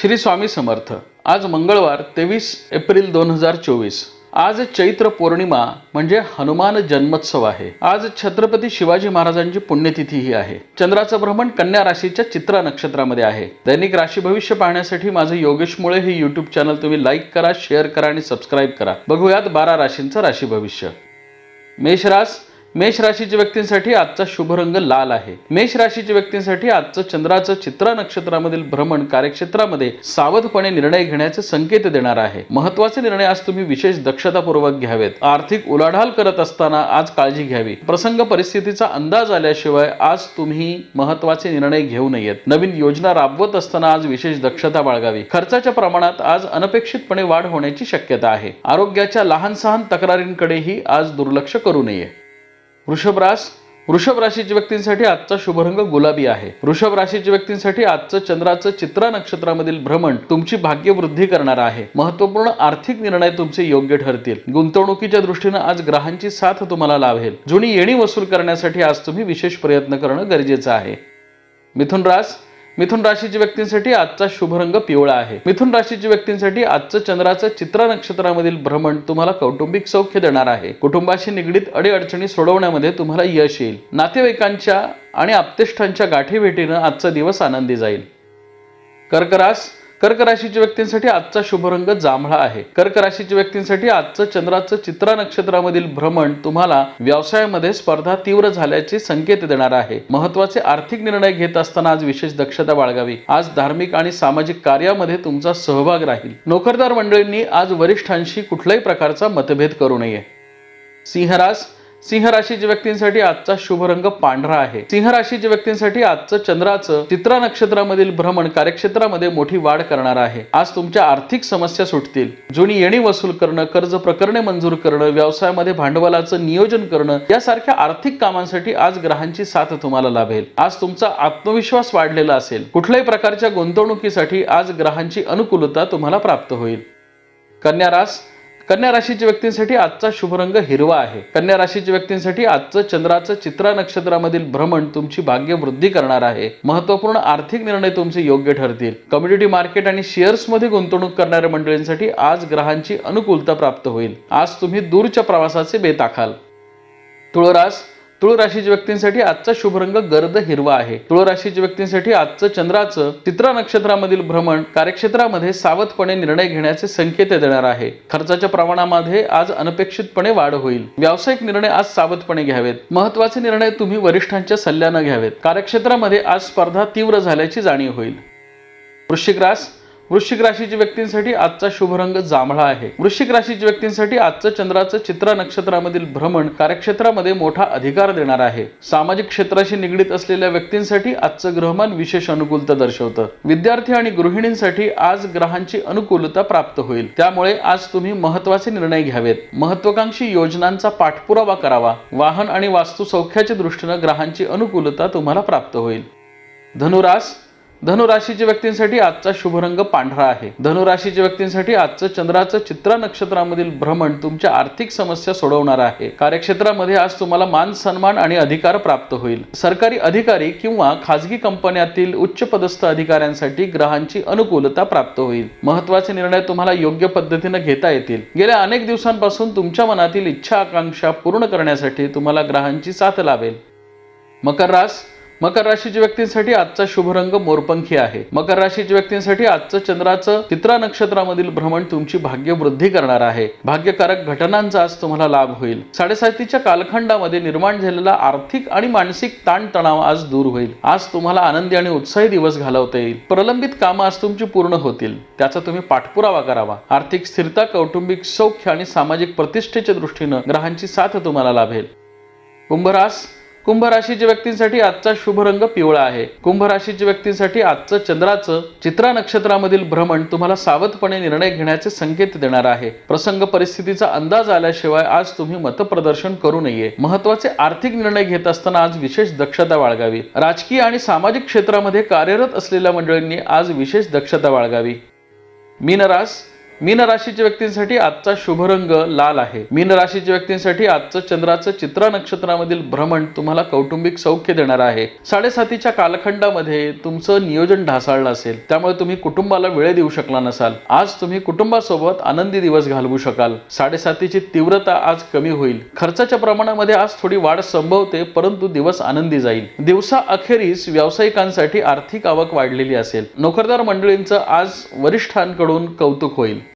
श्री स्वामी समर्थ। आज मंगळवार 23 एप्रिल 2024। आज चैत्र पौर्णिमा म्हणजे हनुमान जन्मोत्सव आहे। आज छत्रपती शिवाजी महाराजांची पुण्यतिथीही आहे। चंद्राचं भ्रमण कन्या राशीच्या चित्रा नक्षत्रामध्ये आहे। दैनिक राशी भविष्य पाहण्यासाठी माझे योगेश मुळे हे YouTube चॅनल तुम्ही लाईक करा, शेअर करा आणि सबस्क्राइब करा। बघूयात 12 राशींचं राशी भविष्य। मेष राशीच्या व्यक्तींसाठी आजचा शुभ रंग लाल आहे। मेष राशीच्या व्यक्तींसाठी आजचं चंद्राचं चित्रा नक्षत्रामधील भ्रमण कार्यक्षेत्रामध्ये सावधपणे निर्णय घेण्याचे संकेत देणार आहे। महत्त्वाचे निर्णय आज तुम्ही विशेष दक्षतापूर्वक घ्यावेत। आर्थिक उलाढाल करत असताना आज काळजी घ्यावी। प्रसंग परिस्थितीचा अंदाज आल्याशिवाय आज तुम्ही महत्त्वाचे निर्णय घेऊ नयेत। नवीन योजना राबवत असताना आज विशेष दक्षता बाळगावी। खर्चाच्या प्रमाणात आज अनपेक्षितपणे वाढ होण्याची शक्यता आहे। आरोग्याच्या लहान सहान तक्रारींकडेही आज दुर्लक्ष करू नये। वृषभ राशीच्या व्यक्तींसाठी आजचा शुभ रंग गुलाबी आहे। वृषभ राशीच्या व्यक्तींसाठी आजचं चंद्राचं चित्रा नक्षत्रामधील भ्रमण तुमची भाग्यवृद्धी करणार आहे। महत्त्वपूर्ण आर्थिक निर्णय तुमचे योग्य ठरतील। गुंतवणुकीच्या दृष्टीने आज ग्रहांची साथ तुम्हाला लाभेल। जुनी येणी वसूल करण्यासाठी आज तुम्ही विशेष प्रयत्न करणं गरजेचं आहे। मिथुन राशीच्या व्यक्तींसाठी आजचा शुभ रंग पिवळा आहे। मिथुन राशीच्या व्यक्तींसाठी आजचं चंद्राचं चित्रा नक्षत्रामधील भ्रमण तुम्हाला कौटुंबिक सौख्य देणार आहे। कुटुंबाशी निगडीत अडीअडचणी सोडवण्यामध्ये तुम्हाला यश येईल। नातेवाईकांच्या आणि आप्तेष्टांच्या गाठीभेटीने आजचा दिवस आनंदी जाईल। कर्क राशीच्या व्यक्तींसाठी आजचा शुभ रंग जांभळा आहे। कर्क राशीच्या व्यक्तींसाठी आजचं चंद्राचं चित्रा नक्षत्रामधील भ्रमण तुम्हाला व्यवसायामध्ये स्पर्धा तीव्र झाल्याचे संकेत देणार आहे। महत्त्वाचे आर्थिक निर्णय घेत असताना आज विशेष दक्षता बाळगावी। आज धार्मिक आणि सामाजिक कार्यामध्ये तुमचा सहभाग राहील। नोकरदार मंडळींनी आज वरिष्ठांशी कुठल्याही प्रकारचा मतभेद करू नये। सिंह राशीच्या व्यक्तींसाठी आजचा शुभ रंग पांढरा आहे। सिंह राशीच्या व्यक्तींसाठी आजचं चंद्राचं चित्रा नक्षत्रामधील भ्रमण कार्यक्षेत्रामध्ये मोठी वाढ करणार आहे। आज तुमच्या आर्थिक समस्या सुटतील। जुनी येणी वसूल करणं, कर्ज प्रकरणे मंजूर करणं, व्यवसायामध्ये भांडवलाचं नियोजन करणं यासारख्या आर्थिक कामांसाठी आज ग्रहांची साथ तुम्हाला लाभेल। आज तुमचा आत्मविश्वास वाढलेला असेल। कुठल्याही प्रकारच्या गुंतवणुकीसाठी आज ग्रहांची अनुकूलता तुम्हाला प्राप्त होईल। कन्या राशीच्या व्यक्तींसाठी आजचा शुभ रंग हिरवा आहे। कन्या राशीच्या व्यक्तींसाठी आजचं चंद्राचं चित्रा नक्षत्रामधील भ्रमण तुमची भाग्यवृद्धी करणार आहे। महत्त्वपूर्ण आर्थिक निर्णय तुमचे योग्य ठरतील। कमोडिटी मार्केट आणि शेअर्स मध्ये गुंतवणूक करणाऱ्या मंडळींसाठी आज ग्रहांची अनुकूलता प्राप्त होईल। आज तुम्ही दूरच्या प्रवासाचे बेत आखाल। तुळ राशीच्या व्यक्तींसाठी आजचा शुभ रंग गर्द हिरवा आहे। तुळ राशीच्या व्यक्तींसाठी आजचं चंद्राचं चित्रा नक्षत्रामधील भ्रमण कार्यक्षेत्रामध्ये सावधपणे निर्णय घेण्याचे संकेत देणार आहे। खर्चाच्या प्रमाणामध्ये आज अनपेक्षितपणे वाढ होईल। व्यावसायिक निर्णय आज सावधपणे घ्यावेत। महत्त्वाचे निर्णय तुम्ही वरिष्ठांच्या सल्ल्याने घ्यावेत। कार्यक्षेत्रामध्ये आज स्पर्धा तीव्र झाल्याची जाणीव होईल। वृश्चिक राशीच्या व्यक्तींसाठी आजचा शुभ रंग जांभळा आहे। वृश्चिक राशीच्या व्यक्तींसाठी आजचं चंद्राचं चित्रा नक्षत्रामधील भ्रमण कार्यक्षेत्रामध्ये मोठा अधिकार देणार आहे। सामाजिक क्षेत्राशी निगडीत असलेल्या व्यक्तींसाठी आजचं ग्रहमान विशेष अनुकूलता दर्शवतं। विद्यार्थी आणि गृहिणींसाठी आज ग्रहांची अनुकूलता प्राप्त होईल। त्यामुळे आज तुम्ही महत्त्वाचे निर्णय घ्यावेत। महत्त्वाकांक्षी योजनांचा पाठपुरावा करावा। वाहन आणि वास्तू सौख्याच्या दृष्टीने ग्रहांची अनुकूलता तुम्हाला प्राप्त होईल। धनु राशीच्या व्यक्तींसाठी आजचा शुभ रंग पांढरा आहे। धनु राशीच्या व्यक्तींसाठी आजचं चंद्राचं चित्रा नक्षत्रामधील भ्रमण तुमच्या आर्थिक समस्या सोडवणार आहे। कार्यक्षेत्रामध्ये आज तुम्हाला मान सन्मान आणि अधिकार प्राप्त होईल। सरकारी अधिकारी किंवा खाजगी कंपन्यातील उच्च पदस्थ अधिकाऱ्यांसाठी ग्रहांची अनुकूलता प्राप्त होईल। महत्त्वाचे निर्णय तुम्हाला योग्य पद्धतीने घेता येतील। गेल्या अनेक दिवसांपासून तुमच्या मनातील इच्छा आकांक्षा पूर्ण करण्यासाठी तुम्हाला ग्रहांची साथ लाभेल। मकर राशीच्या व्यक्तींसाठी आजचा शुभ रंग मोरपंखी आहे। मकर राशीच्या व्यक्तींसाठी आजचं चंद्राचं चित्रा नक्षत्रामधील भ्रमण तुमची भाग्यवृद्धी करणार आहे। भाग्यकारक घटनांचा आज तुम्हाला लाभ होईल। 7.5च्या कालखंडामध्ये निर्माण झालेला आर्थिक आणि मानसिक ताणतणाव आज दूर होईल। आज तुम्हाला आनंदी आणि उत्साही दिवस घालवता येईल। प्रलंबित कामं आज तुमची पूर्ण होतील। त्याचा तुम्ही पाठपुरावा करावा। आर्थिक स्थिरता, कौटुंबिक सौख्य आणि सामाजिक प्रतिष्ठेच्या दृष्टीने ग्रहांची साथ तुम्हाला लाभेल। कुंभ राशीच्या व्यक्तींसाठी आजचा शुभ रंग पिवळा आहे। कुंभ राशीच्या व्यक्तींसाठी आजचं चंद्राचं चित्रा नक्षत्रामधील भ्रमण तुम्हाला सावधपणे निर्णय घेण्याचे संकेत देणार आहे। प्रसंग परिस्थितीचा अंदाज आल्याशिवाय आज तुम्ही मतप्रदर्शन करू नये। महत्त्वाचे आर्थिक निर्णय घेत असताना आज विशेष दक्षता बाळगावी। राजकीय आणि सामाजिक क्षेत्रामध्ये कार्यरत असलेल्या मंडळींनी आज विशेष दक्षता बाळगावी। मीन राशीच्या व्यक्तींसाठी आजचा शुभ रंग लाल आहे. मीन राशीच्या व्यक्तींसाठी आजचं चंद्राचं चित्रा नक्षत्रामधील भ्रमण तुम्हाला कौटुंबिक सौख्य देणार आहे. 7:30च्या कालखंडामध्ये तुमचं नियोजन ढासळलं असेल, त्यामुळे तुम्ही कुटुंबाला वेळ देऊ शकला नसाल. आज तुम्ही कुटुंबासोबत आनंदी दिवस घालवू शकाल. 7:30ची तीव्रता आज कमी होईल. खर्चाच्या प्रमाणामध्ये आज थोडी वाढ संभवते, परंतु दिवस आनंदी जाईल. दिवसा अखेरीस व्यावसायिकांसाठी आर्थिक आवक वाढलेली असेल. नोकरदार मंडळींचं आज वरिष्ठांकडून कौतुक होईल.